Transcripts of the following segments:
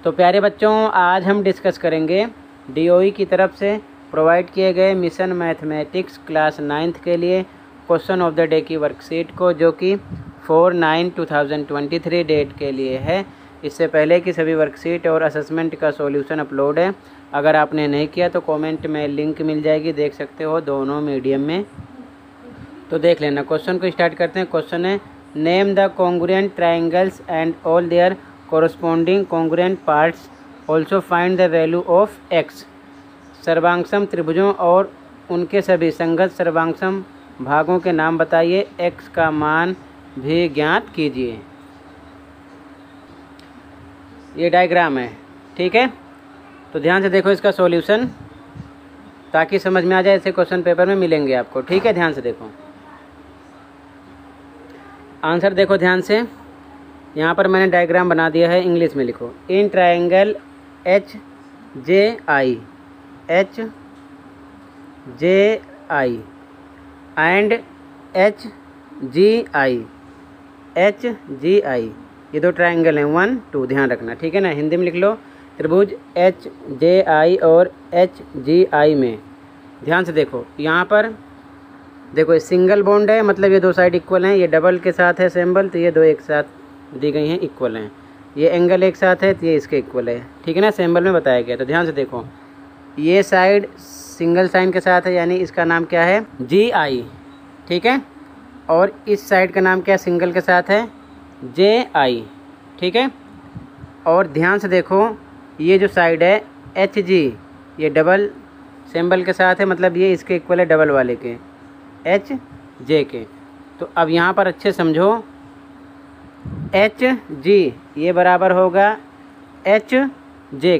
तो प्यारे बच्चों, आज हम डिस्कस करेंगे DOE की तरफ से प्रोवाइड किए गए मिशन मैथमेटिक्स क्लास 9th के लिए क्वेश्चन ऑफ द डे की वर्कशीट को, जो कि 4/9/2023 डेट के लिए है। इससे पहले की सभी वर्कशीट और असेसमेंट का सॉल्यूशन अपलोड है। अगर आपने नहीं किया तो कमेंट में लिंक मिल जाएगी, देख सकते हो दोनों मीडियम में, तो देख लेना। क्वेश्चन को स्टार्ट करते हैं। क्वेश्चन है, name the congruent triangles and all their corresponding congruent parts, also find the value of x. सर्वांगसम त्रिभुजों और उनके सभी संगत सर्वांगसम भागों के नाम बताइए, एक्स का मान भी ज्ञात कीजिए। ये डायग्राम है, ठीक है। तो ध्यान से देखो इसका सॉल्यूशन, ताकि समझ में आ जाए। ऐसे क्वेश्चन पेपर में मिलेंगे आपको, ठीक है। ध्यान से देखो, आंसर देखो ध्यान से। यहाँ पर मैंने डायग्राम बना दिया है, इंग्लिश में लिखो। In triangle HJI and HGI, ये दो ट्रायंगल हैं, 1 2, ध्यान रखना, ठीक है ना। हिंदी में लिख लो, त्रिभुज HJI और HGI में ध्यान से देखो। यहाँ पर देखो, ये सिंगल बॉन्ड है, मतलब ये दो साइड इक्वल हैं। ये डबल के साथ है सिंबल, तो ये दो एक साथ दी गई हैं, इक्वल हैं। ये एंगल एक साथ है, तो ये इसके इक्वल है, ठीक है ना, सिंबल में बताया गया। तो ध्यान से देखो, ये साइड सिंगल साइन के साथ है, यानी इसका नाम क्या है, GI, ठीक है। और इस साइड का नाम क्या है, सिंगल के साथ है, JI, ठीक है। और ध्यान से देखो, ये जो साइड है HG, ये डबल सिंबल के साथ है, मतलब ये इसके इक्वल है डबल वाले के, HJ के। तो अब यहाँ पर अच्छे समझो, HG ये बराबर होगा HJ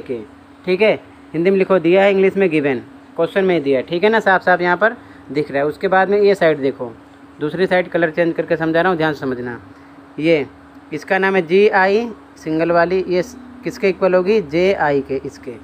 के, ठीक है। हिंदी में लिखो, दिया है, इंग्लिश में गिवन, क्वेश्चन में दिया है, ठीक है ना, साफ साफ यहाँ पर दिख रहा है। उसके बाद में ये साइड देखो, दूसरी साइड कलर चेंज करके समझा रहा हूँ, ध्यान से समझना। ये इसका नाम है GI सिंगल वाली, ये किसके इक्वल होगी, JI के, इसके,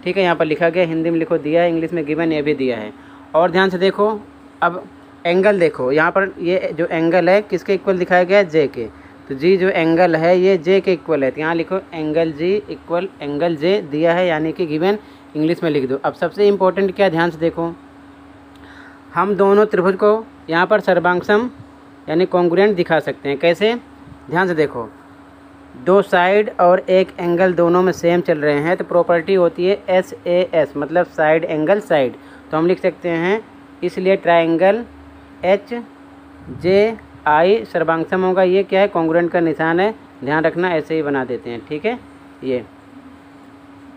ठीक है। यहाँ पर लिखा गया, हिंदी में लिखो, दिया है, इंग्लिश में गिवन, ये भी दिया है। और ध्यान से देखो, अब एंगल देखो, यहाँ पर ये जो एंगल है किसके इक्वल दिखाया गया है, J के। तो G जो एंगल है ये J के इक्वल है, तो यहाँ लिखो angle G equal angle J दिया है, यानी कि गिवन, इंग्लिश में लिख दो। अब सबसे इम्पोर्टेंट क्या, ध्यान से देखो, हम दोनों त्रिभुज को यहाँ पर सर्वांगसम यानी कॉन्ग्रुएंट दिखा सकते हैं। कैसे, ध्यान से देखो, दो साइड और एक एंगल दोनों में सेम चल रहे हैं, तो प्रॉपर्टी होती है SAS, मतलब साइड एंगल साइड। तो हम लिख सकते हैं, इसलिए ट्रायंगल HJI सर्वांगसम होगा। ये क्या है, कॉन्ग्रुएंट का निशान है, ध्यान रखना, ऐसे ही बना देते हैं, ठीक है। ये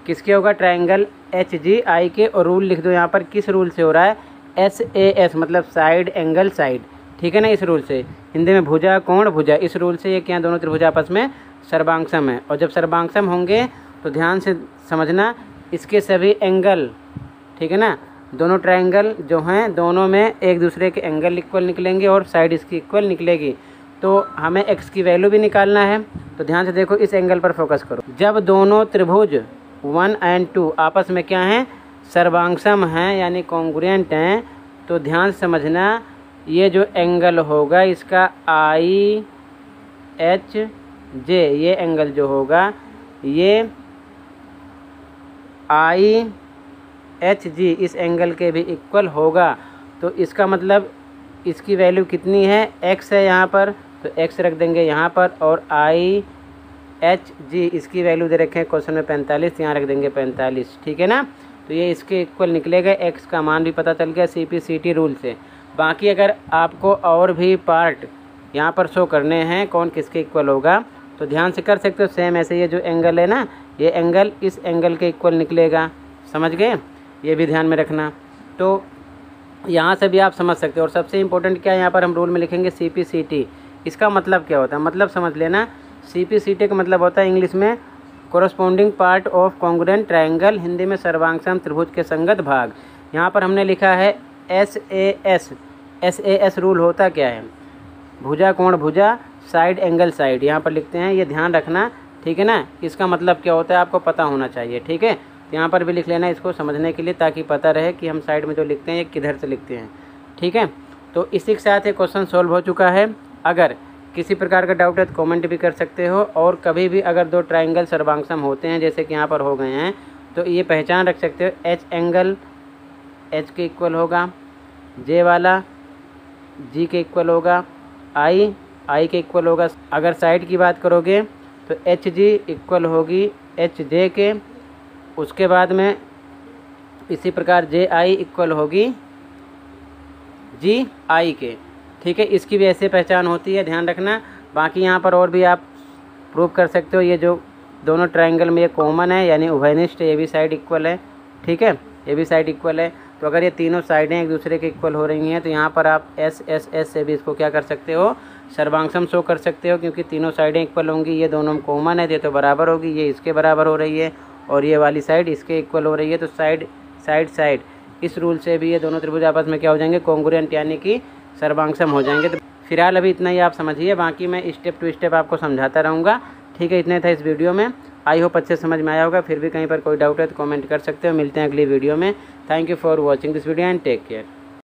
किसके होगा, ट्रायंगल HGI के। और रूल लिख दो यहाँ पर, किस रूल से हो रहा है, SAS, मतलब साइड एंगल साइड, ठीक है ना, इस रूल से। हिंदी में भुजा कोण भुजा, इस रूल से ये क्या, दोनों त्रिभुज आपस में सर्वांगसम है। और जब सर्वांगसम होंगे तो ध्यान से समझना, इसके सभी एंगल, ठीक है ना, दोनों ट्रायंगल जो हैं दोनों में एक दूसरे के एंगल इक्वल निकलेंगे और साइड इसकी इक्वल निकलेगी। तो हमें x की वैल्यू भी निकालना है। तो ध्यान से देखो, इस एंगल पर फोकस करो। जब दोनों त्रिभुज 1 और 2 आपस में क्या हैं, सर्वांगसम हैं, यानी कॉन्ग्रुएंट हैं, तो ध्यान समझना, ये जो एंगल होगा इसका IHJ, ये एंगल जो होगा ये IHG इस एंगल के भी इक्वल होगा। तो इसका मतलब इसकी वैल्यू कितनी है, x है यहाँ पर, तो x रख देंगे यहाँ पर, और IHG इसकी वैल्यू दे रखे हैं क्वेश्चन में 45, यहाँ रख देंगे 45, ठीक है ना। तो ये इसके इक्वल निकलेगा, x का मान भी पता चल गया CPCT रूल से। बाकी अगर आपको और भी पार्ट यहाँ पर शो करने हैं, कौन किसके इक्वल होगा, तो ध्यान से कर सकते हो। सेम ऐसे ये जो एंगल है ना, ये एंगल इस एंगल के इक्वल निकलेगा, समझ गए, ये भी ध्यान में रखना। तो यहाँ से भी आप समझ सकते हो। और सबसे इम्पोर्टेंट क्या है, यहाँ पर हम रूल में लिखेंगे CPCT। इसका मतलब क्या होता है, मतलब समझ लेना, CPCT का मतलब होता है इंग्लिश में corresponding part of congruent triangle, Hindi में सर्वांगसम त्रिभुज के संगत भाग। यहाँ पर हमने लिखा है SAS रूल होता क्या है, भुजा कोण भुजा, साइड एंगल साइड, यहाँ पर लिखते हैं, ये ध्यान रखना, ठीक है ना। इसका मतलब क्या होता है आपको पता होना चाहिए, ठीक है। यहाँ पर भी लिख लेना इसको समझने के लिए, ताकि पता रहे कि हम साइड में जो लिखते हैं ये किधर से लिखते हैं, ठीक है। तो इसी के साथ ये क्वेश्चन सॉल्व हो चुका है। अगर किसी प्रकार का डाउट है तो कमेंट भी कर सकते हो। और कभी भी अगर दो ट्राइंगल सर्वांगसम होते हैं, जैसे कि यहाँ पर हो गए हैं, तो ये पहचान रख सकते हो, एच एंगल एच के इक्वल होगा, जे वाला जी के इक्वल होगा, आई के इक्वल होगा। अगर साइड की बात करोगे तो एच जी इक्वल होगी एच जे के, उसके बाद में इसी प्रकार जे आई इक्वल होगी जी आई के। ठीक है, इसकी भी ऐसे पहचान होती है, ध्यान रखना। बाकी यहाँ पर और भी आप प्रूव कर सकते हो, ये जो दोनों ट्रायंगल में ये कॉमन है, यानी उभयनिष्ठ, ये भी साइड इक्वल है। ठीक है, ये भी साइड इक्वल है। तो अगर ये तीनों साइडें एक दूसरे के इक्वल हो रही हैं तो यहाँ पर आप एस एस एस से भी इसको क्या कर सकते हो, सर्वांगसम शो कर सकते हो, क्योंकि तीनों साइडें इक्वल होंगी। ये दोनों में कॉमन है, ये तो बराबर होगी, ये इसके बराबर हो रही है और ये वाली साइड इसके इक्वल हो रही है। तो साइड साइड साइड, इस रूल से भी ये दोनों त्रिभुज आपस में क्या हो जाएंगे, कॉन्ग्रुएंट, यानी कि सर्वांगसम हो जाएंगे। तो फिलहाल अभी इतना ही आप समझिए, बाकी मैं स्टेप टू स्टेप आपको समझाता रहूँगा। ठीक है, इतना था इस वीडियो में। आई होप अच्छे समझ में आया होगा। फिर भी कहीं पर कोई डाउट है तो कमेंट कर सकते हो। मिलते हैं अगली वीडियो में। Thank you for watching this video and take care.